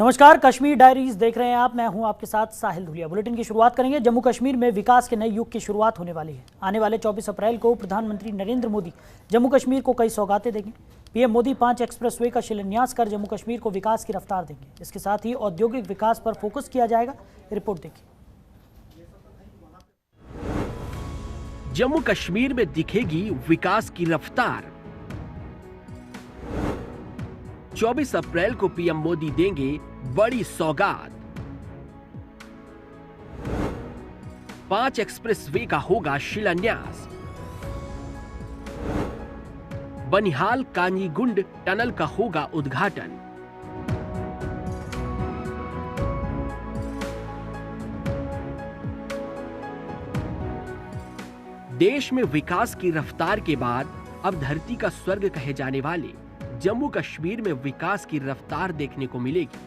नमस्कार, कश्मीर डायरीज देख रहे हैं आप। मैं हूं आपके साथ साहिल धुलिया। बुलेटिन की शुरुआत करेंगे। जम्मू कश्मीर में विकास के नए युग की शुरुआत होने वाली है। आने वाले 24 अप्रैल को प्रधानमंत्री नरेंद्र मोदी जम्मू कश्मीर को कई सौगातें देंगे। पीएम मोदी 5 एक्सप्रेसवे का शिलान्यास कर जम्मू कश्मीर को विकास की रफ्तार देंगे। इसके साथ ही औद्योगिक विकास पर फोकस किया जाएगा। रिपोर्ट देखिए। जम्मू कश्मीर में दिखेगी विकास की रफ्तार। 24 अप्रैल को पीएम मोदी देंगे बड़ी सौगात। 5 एक्सप्रेसवे का होगा शिलान्यास। बनिहाल कांजीगुंड टनल का होगा उद्घाटन। देश में विकास की रफ्तार के बाद अब धरती का स्वर्ग कहे जाने वाले जम्मू कश्मीर में विकास की रफ्तार देखने को मिलेगी।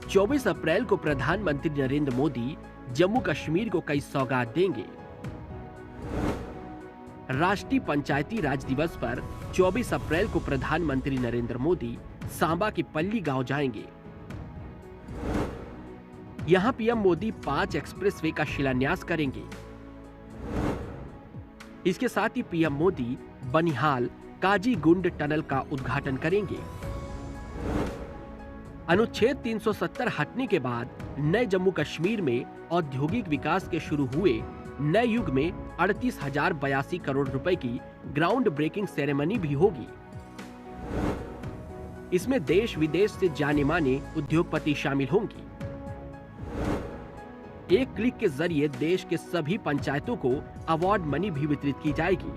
24 अप्रैल को प्रधानमंत्री नरेंद्र मोदी जम्मू कश्मीर को कई सौगात देंगे। राष्ट्रीय पंचायती राज दिवस पर 24 अप्रैल को प्रधानमंत्री नरेंद्र मोदी सांबा के पल्ली गांव जाएंगे। यहां पीएम मोदी 5 एक्सप्रेसवे का शिलान्यास करेंगे। इसके साथ ही पीएम मोदी बनिहाल काजीगुंड टनल का उद्घाटन करेंगे। अनुच्छेद 370 हटने के बाद नए जम्मू कश्मीर में औद्योगिक विकास के शुरू हुए नए युग में 38,082 करोड़ रुपए की ग्राउंड ब्रेकिंग सेरेमनी भी होगी। इसमें देश विदेश से जाने माने उद्योगपति शामिल होंगी। एक क्लिक के जरिए देश के सभी पंचायतों को अवार्ड मनी भी वितरित की जाएगी।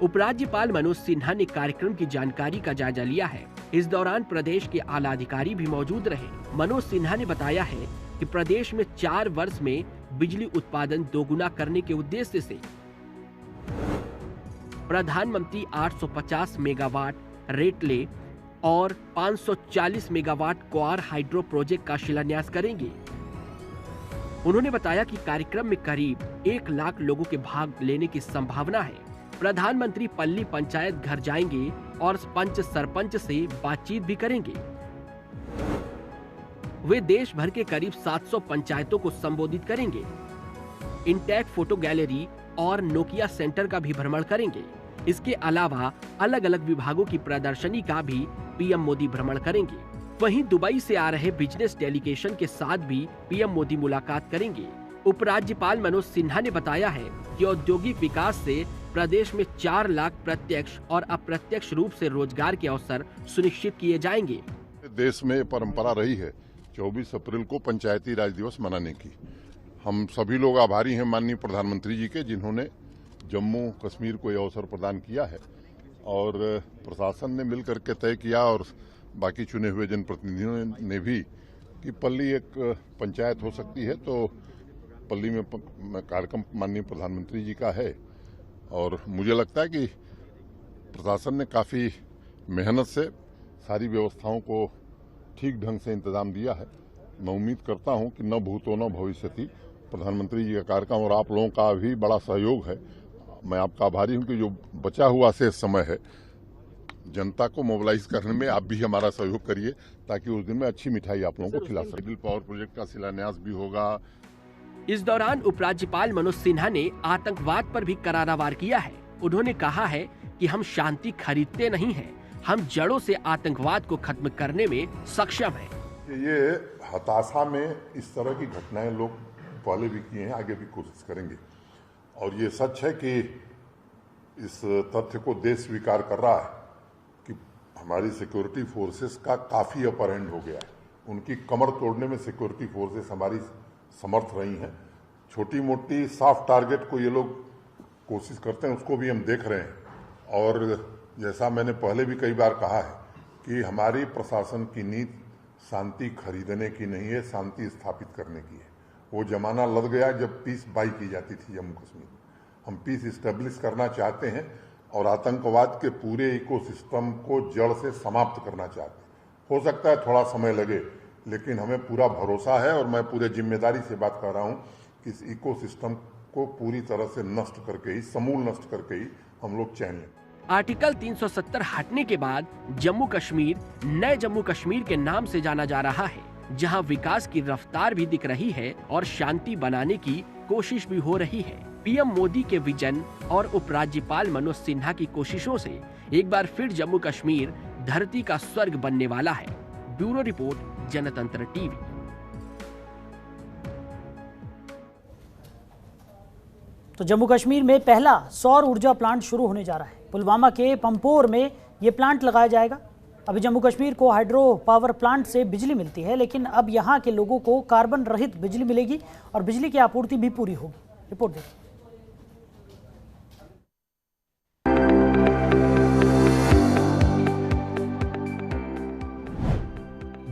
उपराज्यपाल मनोज सिन्हा ने कार्यक्रम की जानकारी का जायजा लिया है। इस दौरान प्रदेश के आला अधिकारी भी मौजूद रहे। मनोज सिन्हा ने बताया है कि प्रदेश में 4 वर्ष में बिजली उत्पादन दोगुना करने के उद्देश्य से प्रधानमंत्री 850 मेगावाट रेटले और 540 मेगावाट क्वार हाइड्रो प्रोजेक्ट का शिलान्यास करेंगे। उन्होंने बताया कि कार्यक्रम में करीब 1 लाख लोगों के भाग लेने की संभावना है। प्रधानमंत्री पल्ली पंचायत घर जाएंगे और पंच सरपंच से बातचीत भी करेंगे। वे देश भर के करीब 700 पंचायतों को संबोधित करेंगे। इंटैक फोटो गैलरी और नोकिया सेंटर का भी भ्रमण करेंगे। इसके अलावा अलग अलग विभागों की प्रदर्शनी का भी पीएम मोदी भ्रमण करेंगे। वहीं दुबई से आ रहे बिजनेस डेलीगेशन के साथ भी पीएम मोदी मुलाकात करेंगे। उपराज्यपाल मनोज सिन्हा ने बताया है कि औद्योगिक विकास से प्रदेश में 4 लाख प्रत्यक्ष और अप्रत्यक्ष रूप से रोजगार के अवसर सुनिश्चित किए जाएंगे। देश में परंपरा रही है 24 अप्रैल को पंचायती राज दिवस मनाने की। हम सभी लोग आभारी हैं माननीय प्रधानमंत्री जी के, जिन्होंने जम्मू कश्मीर को यह अवसर प्रदान किया है और प्रशासन ने मिलकर के तय किया और बाकी चुने हुए जनप्रतिनिधियों ने भी कि पल्ली एक पंचायत हो सकती है, तो पल्ली में कार्यक्रम माननीय प्रधानमंत्री जी का है। और मुझे लगता है कि प्रशासन ने काफ़ी मेहनत से सारी व्यवस्थाओं को ठीक ढंग से इंतजाम दिया है। मैं उम्मीद करता हूं कि न भूतो न भविष्यति प्रधानमंत्री जी का कार्यक्रम और आप लोगों का भी बड़ा सहयोग है। मैं आपका आभारी हूं कि जो बचा हुआ शेष समय है जनता को मोबिलाइज करने में आप भी हमारा सहयोग करिए, ताकि उस दिन में अच्छी मिठाई आप लोगों को खिला सके। पावर प्रोजेक्ट का शिलान्यास भी होगा। इस दौरान उपराज्यपाल मनोज सिन्हा ने आतंकवाद पर भी करारा वार किया है। उन्होंने कहा है कि हम शांति खरीदते नहीं हैं, हम जड़ों से आतंकवाद को खत्म करने में सक्षम हैं। ये हताशा में इस तरह की घटनाएं लोग पहले भी किए हैं, आगे भी कोशिश करेंगे। और ये सच है कि इस तथ्य को देश स्वीकार कर रहा है कि हमारी सिक्योरिटी फोर्सेस का काफी अपर हैंड हो गया है। उनकी कमर तोड़ने में सिक्योरिटी फोर्सेस हमारी समर्थ रही हैं। छोटी मोटी सॉफ्ट टारगेट को ये लोग कोशिश करते हैं, उसको भी हम देख रहे हैं। और जैसा मैंने पहले भी कई बार कहा है कि हमारी प्रशासन की नीति शांति खरीदने की नहीं है, शांति स्थापित करने की है। वो जमाना लग गया जब पीस बाई की जाती थी जम्मू कश्मीर में। हम पीस इस्टेब्लिश करना चाहते हैं और आतंकवाद के पूरे इकोसिस्टम को जड़ से समाप्त करना चाहते हैं। हो सकता है थोड़ा समय लगे, लेकिन हमें पूरा भरोसा है और मैं पूरे जिम्मेदारी से बात कर रहा हूं कि इस इकोसिस्टम को पूरी तरह से नष्ट करके ही, समूल नष्ट करके ही हम लोग चैन लें। आर्टिकल 370 हटने के बाद जम्मू कश्मीर नए जम्मू कश्मीर के नाम से जाना जा रहा है, जहां विकास की रफ्तार भी दिख रही है और शांति बनाने की कोशिश भी हो रही है। पीएम मोदी के विजन और उपराज्यपाल मनोज सिन्हा की कोशिशों से एक बार फिर जम्मू कश्मीर धरती का स्वर्ग बनने वाला है। Bureau report, Jantantra TV. तो जम्मू कश्मीर में पहला सौर ऊर्जा प्लांट शुरू होने जा रहा है। पुलवामा के पंपोर में ये प्लांट लगाया जाएगा। अभी जम्मू कश्मीर को हाइड्रो पावर प्लांट से बिजली मिलती है, लेकिन अब यहाँ के लोगों को कार्बन रहित बिजली मिलेगी और बिजली की आपूर्ति भी पूरी होगी। रिपोर्ट देखिए।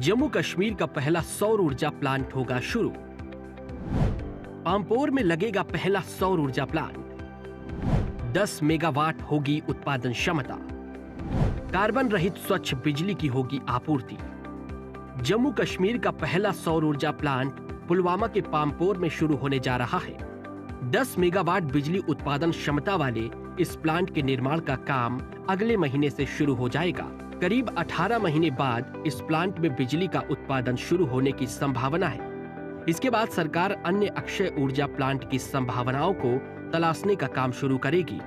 जम्मू कश्मीर का पहला सौर ऊर्जा प्लांट होगा शुरू। पांपोर में लगेगा पहला सौर ऊर्जा प्लांट। 10 मेगावाट होगी उत्पादन क्षमता। कार्बन रहित स्वच्छ बिजली की होगी आपूर्ति। जम्मू कश्मीर का पहला सौर ऊर्जा प्लांट पुलवामा के पांपोर में शुरू होने जा रहा है। 10 मेगावाट बिजली उत्पादन क्षमता वाले इस प्लांट के निर्माण का काम अगले महीने से शुरू हो जाएगा। करीब 18 महीने बाद इस प्लांट में बिजली का उत्पादन शुरू होने की संभावना है। इसके बाद सरकार अन्य अक्षय ऊर्जा प्लांट की संभावनाओं को तलाशने का काम शुरू करेगी।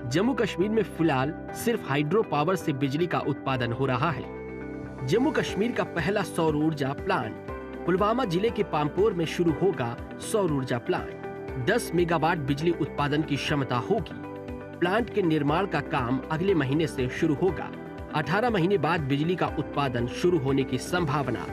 जम्मू कश्मीर में फिलहाल सिर्फ हाइड्रो पावर से बिजली का उत्पादन हो रहा है। जम्मू कश्मीर का पहला सौर ऊर्जा प्लांट पुलवामा जिले के पांपोर में शुरू होगा। सौर ऊर्जा प्लांट 10 मेगावाट बिजली उत्पादन की क्षमता होगी। प्लांट के निर्माण का काम अगले महीने से शुरू होगा। 18 महीने बाद बिजली का उत्पादन शुरू होने की संभावना।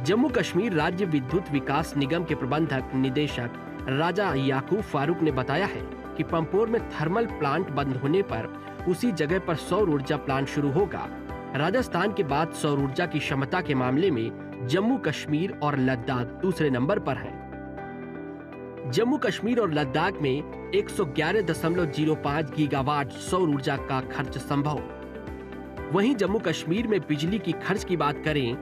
जम्मू कश्मीर राज्य विद्युत विकास निगम के प्रबंधक निदेशक राजा याकूब फारूक ने बताया है कि पंपोर में थर्मल प्लांट बंद होने पर उसी जगह पर सौर ऊर्जा प्लांट शुरू होगा। राजस्थान के बाद सौर ऊर्जा की क्षमता के मामले में जम्मू कश्मीर और लद्दाख दूसरे नंबर पर हैं। जम्मू कश्मीर और लद्दाख में 111.05 गीगावाट सौर ऊर्जा का खर्च संभव। वहीं जम्मू कश्मीर में बिजली की खर्च की बात करें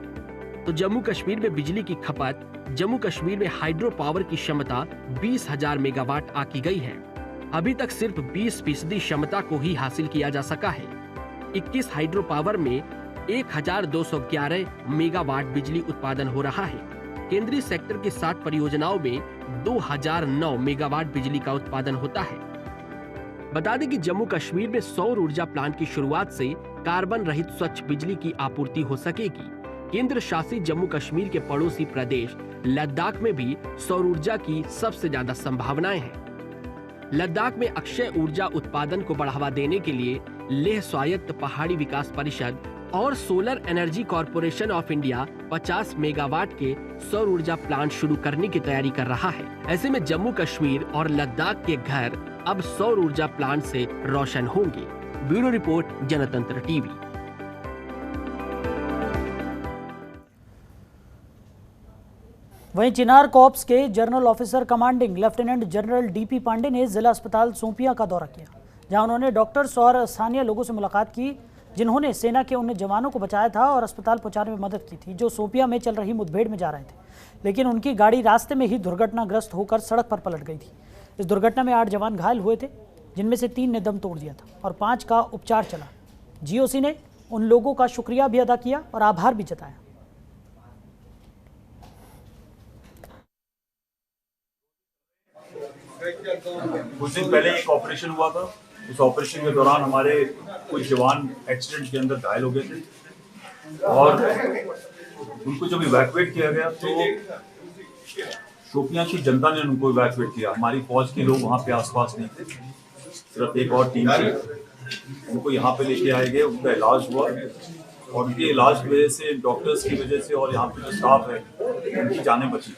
तो जम्मू कश्मीर में बिजली की खपत जम्मू कश्मीर में हाइड्रो पावर की क्षमता 20,000 मेगावाट आकी गई है। अभी तक सिर्फ 20% क्षमता को ही हासिल किया जा सका है। 21 हाइड्रो पावर में 1,211 मेगावाट बिजली उत्पादन हो रहा है। केंद्रीय सेक्टर के 60 परियोजनाओं में 2009 मेगावाट बिजली का उत्पादन होता है। बता दें कि जम्मू कश्मीर में सौर ऊर्जा प्लांट की शुरुआत से कार्बन रहित स्वच्छ बिजली की आपूर्ति हो सकेगी। केंद्र शासित जम्मू कश्मीर के पड़ोसी प्रदेश लद्दाख में भी सौर ऊर्जा की सबसे ज्यादा संभावनाएं हैं। लद्दाख में अक्षय ऊर्जा उत्पादन को बढ़ावा देने के लिए लेह स्वायत्त पहाड़ी विकास परिषद और solar energy corporation of India 50 megawatt के सौर ऊर्जा प्लांट शुरू करने की तैयारी कर रहा है। ऐसे में जम्मू कश्मीर और लद्दाख के घर अब सौर ऊर्जा प्लांट से रोशन होंगे। Bureau report, Jantantra TV. वहीं चिनार कॉर्प्स के general officer commanding lieutenant general DP Pandey ने जिला अस्पताल सोपिया का दौरा किया, जहां उन्होंने डॉक्टर्स और स्थानीय लोगों से मुलाकात की, जिन्होंने सेना के उन जवानों को बचाया था और अस्पताल पहुंचाने में मदद की थी, जो सोपिया में चल रही मुठभेड़ में जा रहे थे। लेकिन उनकी गाड़ी रास्ते में ही दुर्घटनाग्रस्त होकर सड़क पर पलट गई थी। इस दुर्घटना में 8 जवान घायल हुए थे, जिनमें से 3 ने दम तोड़ दिया था और 5 का उपचार चला। जीओसी ने उन लोगों का शुक्रिया भी अदा किया और आभार भी जताया। कुछ दिन पहले एक ऑपरेशन हुआ था। उस ऑपरेशन के दौरान हमारे कुछ जवान एक्सीडेंट के अंदर घायल हो गए थे और उनको जब इवैक्यूएट किया गया तो शोपियां की जनता ने उनको इवैक्यूएट किया। हमारी फौज के लोग वहाँ पे आसपास नहीं थे, सिर्फ एक और टीम थी। उनको यहाँ पे लेके आए गए, उनका इलाज हुआ और उनके इलाज की वजह से, डॉक्टर्स की वजह से और यहाँ पे जो स्टाफ है उनकी जानें बची।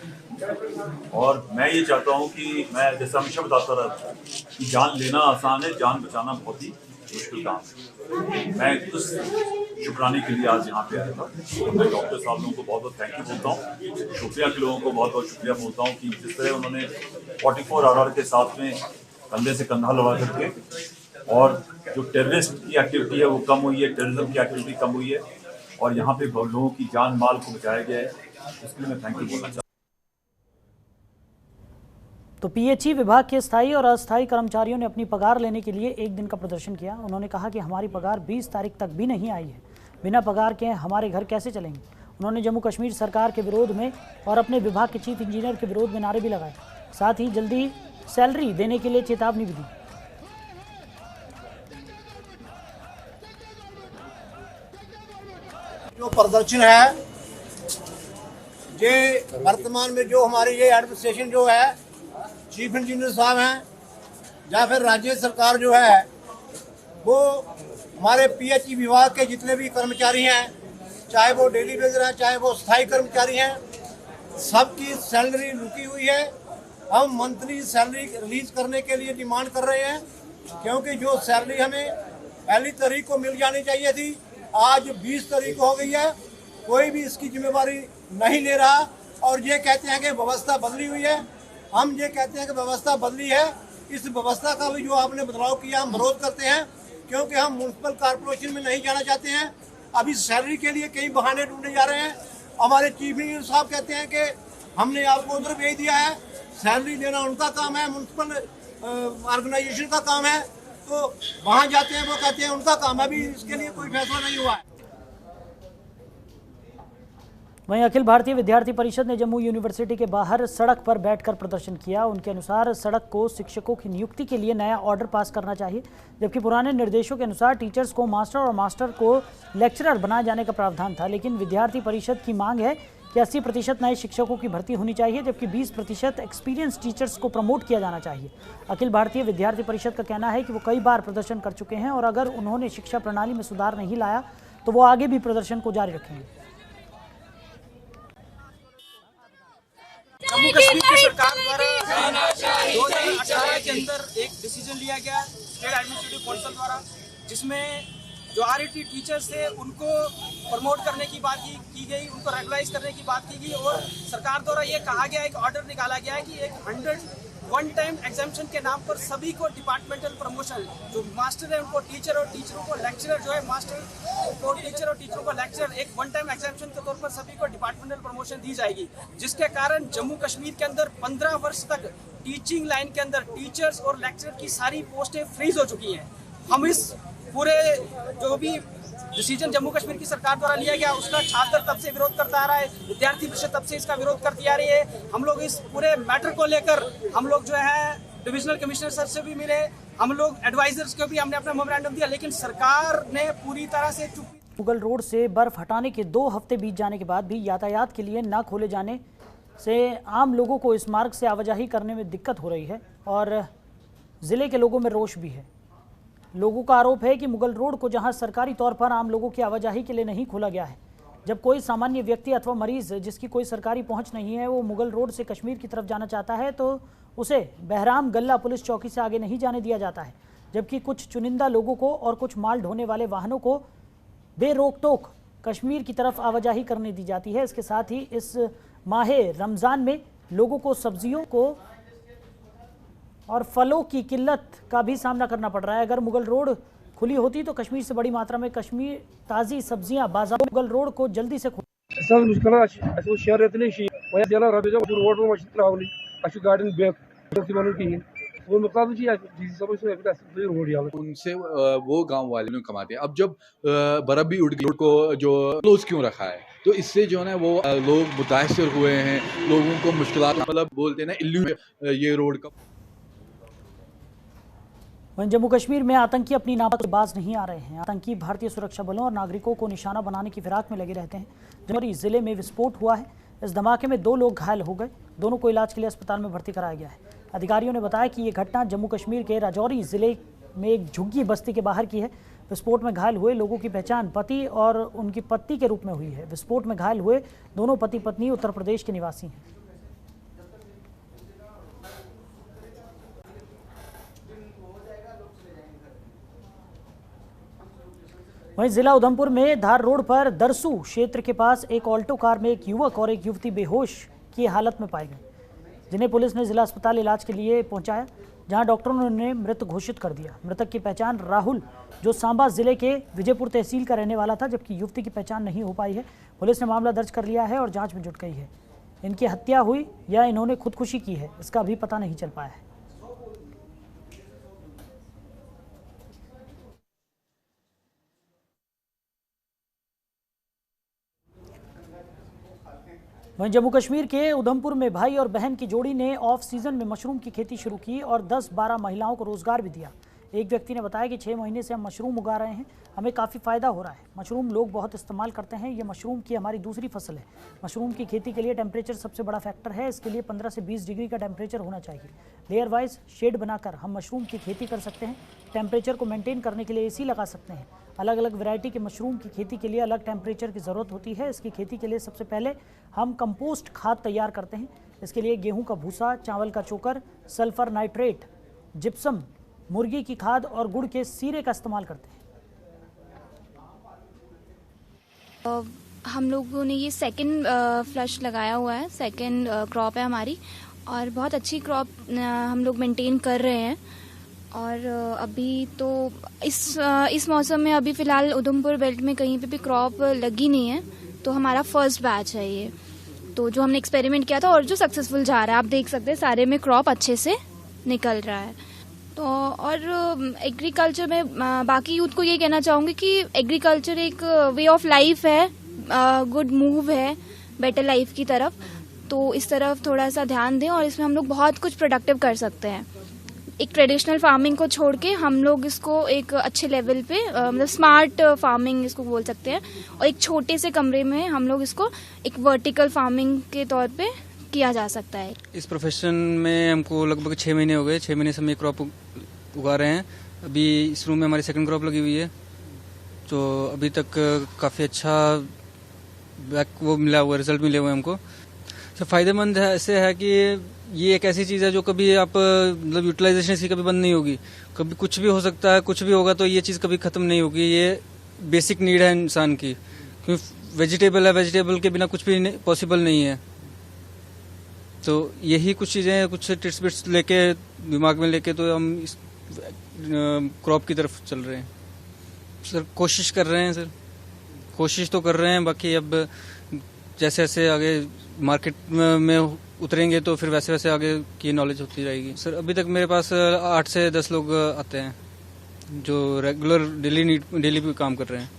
और मैं ये चाहता हूँ कि मैं जैसे हमेशा बताता रहता हूँ कि जान लेना आसान है, जान बचाना बहुत ही मुश्किल काम है। मैं उस शुक्राने के लिए आज यहाँ पे आया था। मैं डॉक्टर साहब लोगों को बहुत बहुत थैंक यू बोलता हूँ। शुक्रिया के लोगों को बहुत बहुत शुक्रिया बोलता हूँ कि जिस तरह उन्होंने 44 आर के साथ में कंधे से कंधा लगा करके, और जो टेररिस्ट की एक्टिविटी है वो कम हुई है, टेररिज्म की एक्टिविटी कम हुई है और यहाँ पे लोगों की जान माल को बचाया गया है। इसके लिए मैं थैंक यू बोलना चाहता हूँ। तो पीएचई विभाग के स्थायी और अस्थायी कर्मचारियों ने अपनी पगार लेने के लिए एक दिन का प्रदर्शन किया। उन्होंने कहा कि हमारी पगार 20 तारीख तक भी नहीं आई है, बिना पगार के हमारे घर कैसे चलेंगे। उन्होंने जम्मू कश्मीर सरकार के विरोध में और अपने विभाग के चीफ इंजीनियर के विरोध में नारे भी लगाए, साथ ही जल्दी सैलरी देने के लिए चेतावनी भी दी। जो प्रदर्शन है ये वर्तमान में जो हमारी ये एडमिनिस्ट्रेशन जो है, चीफ इंजीनियर साहब हैं या फिर राज्य सरकार जो है, वो हमारे पीएचई विभाग के जितने भी कर्मचारी हैं, चाहे वो डेली बेजर हैं चाहे वो स्थायी कर्मचारी हैं, सबकी सैलरी रुकी हुई है। हम मंथली सैलरी रिलीज करने के लिए डिमांड कर रहे हैं, क्योंकि जो सैलरी हमें पहली तारीख को मिल जानी चाहिए थी, आज 20 तारीख हो गई है, कोई भी इसकी जिम्मेवारी नहीं ले रहा और ये कहते हैं कि व्यवस्था बदली हुई है। हम ये कहते हैं कि व्यवस्था बदली है, इस व्यवस्था का भी जो आपने बदलाव किया हम विरोध करते हैं, क्योंकि हम म्युनिसिपल कॉर्पोरेशन में नहीं जाना चाहते हैं। अभी सैलरी के लिए कई बहाने ढूंढे जा रहे हैं। हमारे चीफ इंजीनियर साहब कहते हैं कि हमने आपको उधर भेज दिया है, सैलरी देना उनका काम है, म्युनिसिपल ऑर्गेनाइजेशन का काम है, तो वहाँ जाते हैं वो कहते हैं उनका काम है, अभी इसके लिए कोई फैसला नहीं हुआ है। वहीं अखिल भारतीय विद्यार्थी परिषद ने जम्मू यूनिवर्सिटी के बाहर सड़क पर बैठकर प्रदर्शन किया। उनके अनुसार सड़क को शिक्षकों की नियुक्ति के लिए नया ऑर्डर पास करना चाहिए, जबकि पुराने निर्देशों के अनुसार टीचर्स को मास्टर और मास्टर को लेक्चरर बनाए जाने का प्रावधान था। लेकिन विद्यार्थी परिषद की मांग है कि 80% नए शिक्षकों की भर्ती होनी चाहिए, जबकि 20% एक्सपीरियंस टीचर्स को प्रमोट किया जाना चाहिए। अखिल भारतीय विद्यार्थी परिषद का कहना है कि वो कई बार प्रदर्शन कर चुके हैं और अगर उन्होंने शिक्षा प्रणाली में सुधार नहीं लाया तो वो आगे भी प्रदर्शन को जारी रखेंगे। जम्मू कश्मीर की सरकार द्वारा 2018 के अंदर एक डिसीजन लिया गया स्टेट एडमिनिस्ट्रेटिव काउंसिल द्वारा, जिसमें जो आरईटी टीचर्स थे उनको प्रमोट करने की बात की गई, उनको रेगुलाइज करने की बात की गई और सरकार द्वारा ये कहा गया, एक ऑर्डर निकाला गया है कि एक 100 वन टाइम एग्जामिशन के नाम पर सभी को डिपार्टमेंटल प्रमोशन, जो मास्टर है उनको टीचर और टीचरों को लेक्चरर, जो है मास्टर को टीचर और टीचरों को लेक्चरर, एक वन टाइम एग्जामिशन के तौर पर सभी को डिपार्टमेंटल प्रमोशन दी जाएगी, जिसके कारण जम्मू कश्मीर के अंदर 15 वर्ष तक टीचिंग लाइन के अंदर टीचर्स और लेक्चरर की सारी पोस्टें फ्रीज हो चुकी हैं। हम इस पूरे जो भी डिसीजन जम्मू कश्मीर की सरकार द्वारा लिया गया उसका छात्र तब से विरोध करता आ रहा है, विद्यार्थी परिषद तब से इसका विरोध करती आ रही है। हम लोग इस पूरे मैटर को लेकर हम लोग जो है डिविजनल कमिश्नर सर से भी मिले, हम लोग एडवाइजर्स को भी हमने अपना मेमोरेंडम दिया, लेकिन सरकार ने पूरी तरह से चुप। मुगल रोड से बर्फ हटाने के 2 हफ्ते बीत जाने के बाद भी यातायात के लिए न खोले जाने से आम लोगों को इस मार्ग से आवाजाही करने में दिक्कत हो रही है और ज़िले के लोगों में रोष भी है। लोगों का आरोप है कि मुगल रोड को जहां सरकारी तौर पर आम लोगों की आवाजाही के लिए नहीं खोला गया है, जब कोई सामान्य व्यक्ति अथवा मरीज जिसकी कोई सरकारी पहुंच नहीं है वो मुगल रोड से कश्मीर की तरफ जाना चाहता है तो उसे बहराम गल्ला पुलिस चौकी से आगे नहीं जाने दिया जाता है, जबकि कुछ चुनिंदा लोगों को और कुछ माल ढोने वाले वाहनों को बेरोक टोक कश्मीर की तरफ आवाजाही करने दी जाती है। इसके साथ ही इस माह रमज़ान में लोगों को सब्जियों को और फलों की किल्लत का भी सामना करना पड़ रहा है। अगर मुगल रोड खुली होती तो कश्मीर से बड़ी मात्रा में कश्मीर ताज़ी सब्जियां बाजार मुगल रोड को जल्दी से उनसे वो गांव वाले ने कमाते हैं। अब जब बर्फ भी उड़ गई, रोड को जो क्लोज क्यों रखा है, तो इससे जो है ना वो लोग मुतासर हुए हैं, लोगों को मुश्किलात, मतलब बोलते हैं ना इल्लू ये रोड का। वहीं जम्मू कश्मीर में आतंकी अपनी नामत से बाज नहीं आ रहे हैं। आतंकी भारतीय सुरक्षा बलों और नागरिकों को निशाना बनाने की फिराक में लगे रहते हैं। जमुई जिले में विस्फोट हुआ है, इस धमाके में 2 लोग घायल हो गए, दोनों को इलाज के लिए अस्पताल में भर्ती कराया गया है। अधिकारियों ने बताया कि ये घटना जम्मू कश्मीर के राजौरी जिले में एक झुग्गी बस्ती के बाहर की है। विस्फोट में घायल हुए लोगों की पहचान पति और उनकी पत्नी के रूप में हुई है। विस्फोट में घायल हुए दोनों पति पत्नी उत्तर प्रदेश के निवासी हैं। वहीं जिला उधमपुर में धार रोड पर दरसू क्षेत्र के पास एक ऑल्टो कार में एक युवक और एक युवती बेहोश की हालत में पाए गए, जिन्हें पुलिस ने जिला अस्पताल इलाज के लिए पहुंचाया, जहां डॉक्टरों ने उन्हें मृत घोषित कर दिया। मृतक की पहचान राहुल, जो सांबा जिले के विजयपुर तहसील का रहने वाला था, जबकि युवती की पहचान नहीं हो पाई है। पुलिस ने मामला दर्ज कर लिया है और जांच में जुट गई है। इनकी हत्या हुई या इन्होंने खुदकुशी की है, इसका अभी पता नहीं चल पाया है। वहीं जम्मू कश्मीर के उधमपुर में भाई और बहन की जोड़ी ने ऑफ सीजन में मशरूम की खेती शुरू की और 10-12 महिलाओं को रोजगार भी दिया। एक व्यक्ति ने बताया कि 6 महीने से हम मशरूम उगा रहे हैं, हमें काफ़ी फ़ायदा हो रहा है। मशरूम लोग बहुत इस्तेमाल करते हैं, ये मशरूम की हमारी दूसरी फसल है। मशरूम की खेती के लिए टेम्परेचर सबसे बड़ा फैक्टर है, इसके लिए 15 से 20 डिग्री का टेम्परेचर होना चाहिए। लेयर वाइज शेड बनाकर हम मशरूम की खेती कर सकते हैं। टेम्परेचर को मेंटेन करने के लिए AC लगा सकते हैं। अलग अलग वैरायटी के मशरूम की खेती के लिए अलग टेम्परेचर की ज़रूरत होती है। इसकी खेती के लिए सबसे पहले हम कंपोस्ट खाद तैयार करते हैं। इसके लिए गेहूं का भूसा, चावल का चोकर, सल्फर नाइट्रेट, जिप्सम, मुर्गी की खाद और गुड़ के सीरे का इस्तेमाल करते हैं। हम लोगों ने ये सेकंड फ्लश लगाया हुआ है, सेकंड क्रॉप है हमारी और बहुत अच्छी क्रॉप हम लोग मेंटेन कर रहे हैं। और अभी तो इस मौसम में अभी फ़िलहाल उधमपुर बेल्ट में कहीं पे भी क्रॉप लगी नहीं है, तो हमारा फर्स्ट बैच है ये। तो जो हमने एक्सपेरिमेंट किया था और जो सक्सेसफुल जा रहा है, आप देख सकते हैं सारे में क्रॉप अच्छे से निकल रहा है। तो और एग्रीकल्चर में बाकी यूथ को ये कहना चाहूँगी कि एग्रीकल्चर एक वे ऑफ लाइफ है, गुड मूव है बेटर लाइफ की तरफ। तो इस तरफ थोड़ा सा ध्यान दें और इसमें हम लोग बहुत कुछ प्रोडक्टिव कर सकते हैं। एक ट्रेडिशनल फार्मिंग को छोड़ के हम लोग इसको एक अच्छे लेवल पे मतलब स्मार्ट फार्मिंग इसको बोल सकते हैं, और एक छोटे से कमरे में हम लोग इसको एक वर्टिकल फार्मिंग के तौर पे किया जा सकता है। इस प्रोफेशन में हमको लगभग 6 महीने हो गए। 6 महीने से हम ये क्रॉप उगा रहे हैं। अभी इस रूम में हमारी सेकंड क्रॉप लगी हुई है, तो अभी तक काफ़ी अच्छा वो मिला हुआ, रिजल्ट मिले हुए हमको। तो फ़ायदेमंद है, ऐसे है कि ये एक ऐसी चीज़ है जो कभी आप मतलब यूटिलाइजेशन इसकी कभी बंद नहीं होगी। कभी कुछ भी हो सकता है, कुछ भी होगा तो ये चीज़ कभी ख़त्म नहीं होगी। ये बेसिक नीड है इंसान की, क्योंकि वेजिटेबल है, वेजिटेबल के बिना कुछ भी पॉसिबल नहीं है। तो यही कुछ चीज़ें, कुछ टिप्स बिट्स लेके दिमाग में लेके तो हम इस क्रॉप की तरफ चल रहे हैं। सर कोशिश कर रहे हैं, सर कोशिश तो कर रहे हैं। बाकी अब जैसे जैसे आगे मार्केट में उतरेंगे तो फिर वैसे वैसे आगे की नॉलेज होती रहेगी। सर अभी तक मेरे पास 8 से 10 लोग आते हैं जो रेगुलर डेली भी काम कर रहे हैं।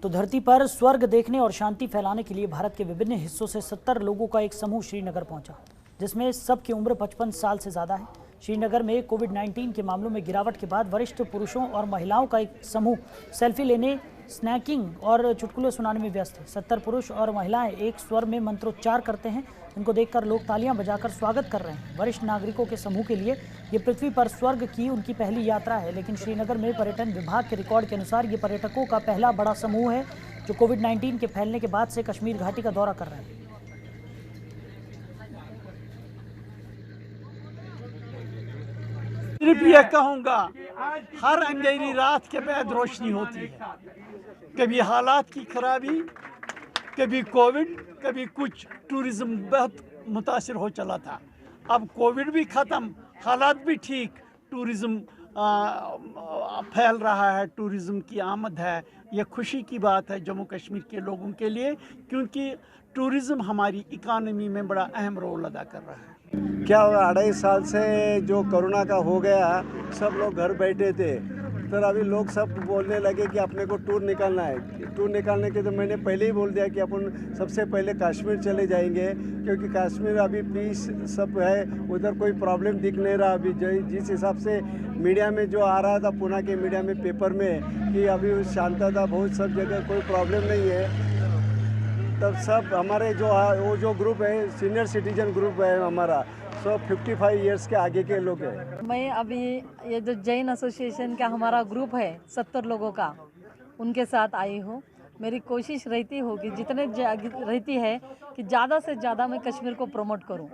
तो धरती पर स्वर्ग देखने और शांति फैलाने के लिए भारत के विभिन्न हिस्सों से 70 लोगों का एक समूह श्रीनगर पहुंचा, जिसमें सबकी उम्र 55 साल से ज़्यादा है। श्रीनगर में कोविड-19 के मामलों में गिरावट के बाद वरिष्ठ पुरुषों और महिलाओं का एक समूह सेल्फी लेने, स्नैकिंग और चुटकुले सुनाने में व्यस्त है। 70 पुरुष और महिलाएं एक स्वर में मंत्रोच्चार करते हैं। इनको देखकर लोग तालियां बजाकर स्वागत कर रहे हैं। वरिष्ठ नागरिकों के समूह के लिए ये पृथ्वी पर स्वर्ग की उनकी पहली यात्रा है, लेकिन श्रीनगर में पर्यटन विभाग के रिकॉर्ड के अनुसार ये पर्यटकों का पहला बड़ा समूह है जो कोविड-19 के फैलने के बाद से कश्मीर घाटी का दौरा कर रहे हैं। सिर्फ ये कहूँगा, हर अंधेरी रात के बाद रोशनी होती है। कभी हालात की खराबी, कभी कोविड, कभी कुछ। टूरिज्म बहुत मुतासिर हो चला था। अब कोविड भी ख़त्म, हालात भी ठीक, टूरिज्म फैल रहा है, टूरिज्म की आमद है। ये खुशी की बात है जम्मू कश्मीर के लोगों के लिए, क्योंकि टूरिज्म हमारी इकानमी में बड़ा अहम रोल अदा कर रहा है। क्या हुआ, 2.5 साल से जो कोरोना का हो गया, सब लोग घर बैठे थे, फिर अभी लोग सब बोलने लगे कि अपने को टूर निकालना है। टूर निकालने के तो मैंने पहले ही बोल दिया कि अपन सबसे पहले कश्मीर चले जाएंगे, क्योंकि कश्मीर अभी पीस सब है, उधर कोई प्रॉब्लम दिख नहीं रहा। अभी जिस हिसाब से मीडिया में जो आ रहा था, पुणे के मीडिया में, पेपर में, कि अभी शांता था, बहुत सब जगह कोई प्रॉब्लम नहीं है। तब सब हमारे वो जो ग्रुप है, सीनियर सिटीजन ग्रुप है हमारा, सब 55 इयर्स के आगे के लोग हैं। मैं अभी ये जो जैन एसोसिएशन का हमारा ग्रुप है 70 लोगों का, उनके साथ आई हूँ। मेरी कोशिश रहती होगी, जितने रहती है कि ज़्यादा से ज़्यादा मैं कश्मीर को प्रमोट करूँ।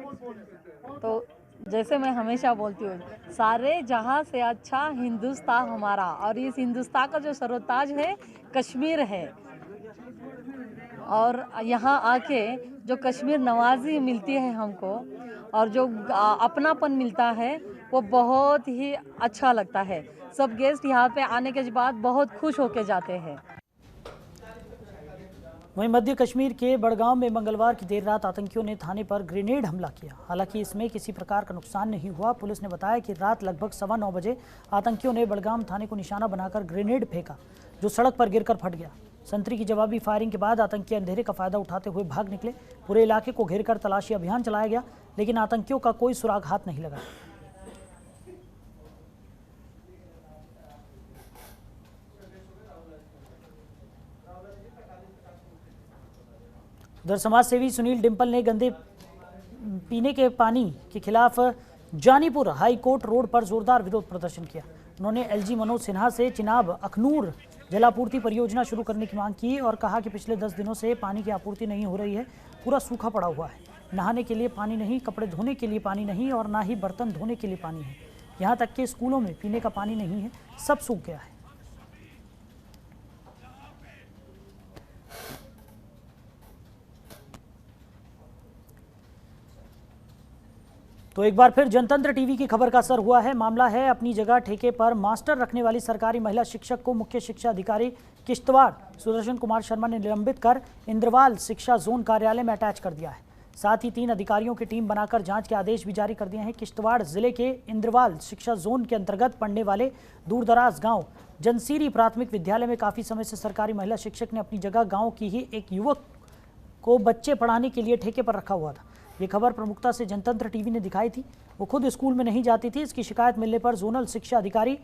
तो जैसे मैं हमेशा बोलती हूँ, सारे जहाँ से अच्छा हिंदुस्तान हमारा, और इस हिंदुस्तान का जो सर्वताज है कश्मीर है। और यहाँ आके जो कश्मीर नवाजी मिलती है हमको, और जो अपनापन मिलता है, वो बहुत ही अच्छा लगता है। सब गेस्ट यहाँ पे आने के बाद बहुत खुश होके जाते हैं। वहीं मध्य कश्मीर के बड़गांव में मंगलवार की देर रात आतंकियों ने थाने पर ग्रेनेड हमला किया। हालांकि इसमें किसी प्रकार का नुकसान नहीं हुआ। पुलिस ने बताया कि रात लगभग 9:15 बजे आतंकियों ने बड़गांव थाने को निशाना बनाकर ग्रेनेड फेंका, जो सड़क पर गिरकर फट गया। संतरी की जवाबी फायरिंग के बाद आतंकी अंधेरे का फायदा उठाते हुए भाग निकले। पूरे इलाके को घेरकर तलाशी अभियान चलाया गया, लेकिन आतंकियों का कोई सुराग हाथ नहीं लगा। उधर समाजसेवी सुनील डिंपल ने गंदे पीने के पानी के खिलाफ जानीपुर हाई कोर्ट रोड पर जोरदार विरोध प्रदर्शन किया। उन्होंने एलजी मनोज सिन्हा से चिनाब अखनूर जलापूर्ति परियोजना शुरू करने की मांग की और कहा कि पिछले 10 दिनों से पानी की आपूर्ति नहीं हो रही है। पूरा सूखा पड़ा हुआ है। नहाने के लिए पानी नहीं, कपड़े धोने के लिए पानी नहीं और ना ही बर्तन धोने के लिए पानी है। यहाँ तक कि स्कूलों में पीने का पानी नहीं है, सब सूख गया है। तो एक बार फिर जनतंत्र टीवी की खबर का असर हुआ है। मामला है अपनी जगह ठेके पर मास्टर रखने वाली सरकारी महिला शिक्षक को मुख्य शिक्षा अधिकारी किश्तवाड़ सुदर्शन कुमार शर्मा ने निलंबित कर इंद्रवाल शिक्षा जोन कार्यालय में अटैच कर दिया है। साथ ही 3 अधिकारियों की टीम बनाकर जांच के आदेश भी जारी कर दिए हैं। किश्तवाड़ जिले के इंद्रवाल शिक्षा जोन के अंतर्गत पड़ने वाले दूरदराज गांव जनसीरी प्राथमिक विद्यालय में काफी समय से सरकारी महिला शिक्षक ने अपनी जगह गाँव की ही एक युवक को बच्चे पढ़ाने के लिए ठेके पर रखा हुआ था। ये खबर प्रमुखता से जनतंत्र टीवी ने दिखाई थी। वो खुद स्कूल में नहीं जाती थी। इसकी शिकायत मिलने पर जोनल शिक्षा अधिकारी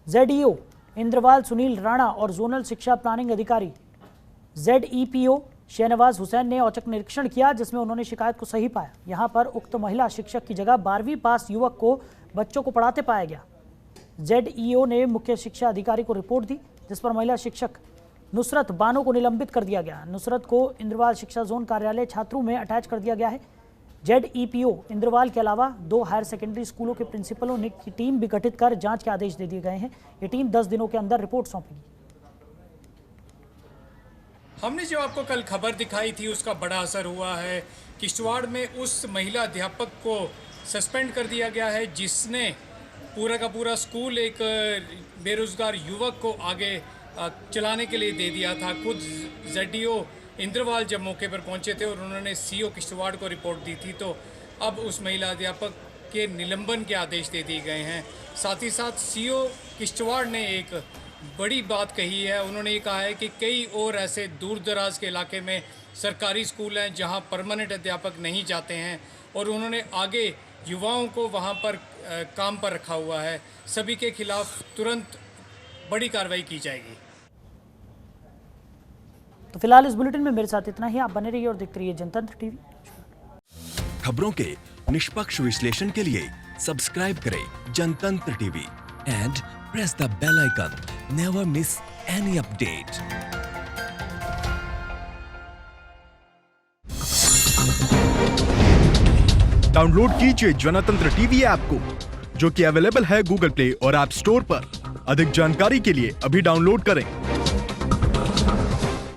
ZEO इंद्रवाल सुनील राणा और जोनल शिक्षा प्लानिंग अधिकारी ZEPO शहनवाज हुसैन ने औचक निरीक्षण किया, जिसमें उन्होंने शिकायत को सही पाया। यहाँ पर उक्त महिला शिक्षक की जगह 12वीं पास युवक को बच्चों को पढ़ाते पाया गया। ZEO ने मुख्य शिक्षा अधिकारी को रिपोर्ट दी, जिस पर महिला शिक्षक नुसरत बानो को निलंबित कर दिया गया। नुसरत को इंद्रवाल शिक्षा जोन कार्यालय छात्रों में अटैच कर दिया गया है। ZEPO इंद्रवाल के अलावा 2 हायर सेकेंडरी स्कूलों के प्रिंसिपलों ने की टीम भी गठित कर जांच के आदेश दे दिए गए हैं। ये टीम 10 दिनों के अंदर रिपोर्ट सौंपेगी। हमने जो आपको कल खबर दिखाई थी उसका बड़ा असर हुआ है। किश्तवाड़ में उस महिला अध्यापक को सस्पेंड कर दिया गया है जिसने पूरा का पूरा स्कूल एक बेरोजगार युवक को आगे चलाने के लिए दे दिया था। खुद ZEO इंद्रवाल जब मौके पर पहुंचे थे और उन्होंने CO किश्तवाड़ को रिपोर्ट दी थी, तो अब उस महिला अध्यापक के निलंबन के आदेश दे दिए गए हैं। साथ ही साथ CO किश्तवाड़ ने एक बड़ी बात कही है। उन्होंने ये कहा है कि कई और ऐसे दूर दराज के इलाके में सरकारी स्कूल हैं जहां परमानेंट अध्यापक नहीं जाते हैं और उन्होंने आगे युवाओं को वहां पर काम पर रखा हुआ है। सभी के खिलाफ तुरंत बड़ी कार्रवाई की जाएगी। तो फिलहाल इस बुलेटिन में मेरे साथ इतना ही। आप बने रहिए और देखते रहिए जनतंत्र टीवी। खबरों के निष्पक्ष विश्लेषण के लिए सब्सक्राइब करें Jantantra TV and press the bell icon. Never miss any update. Download कीजिए जनतंत्र टीवी ऐप को, जो कि अवेलेबल है गूगल प्ले और ऐप स्टोर पर। अधिक जानकारी के लिए अभी डाउनलोड करें।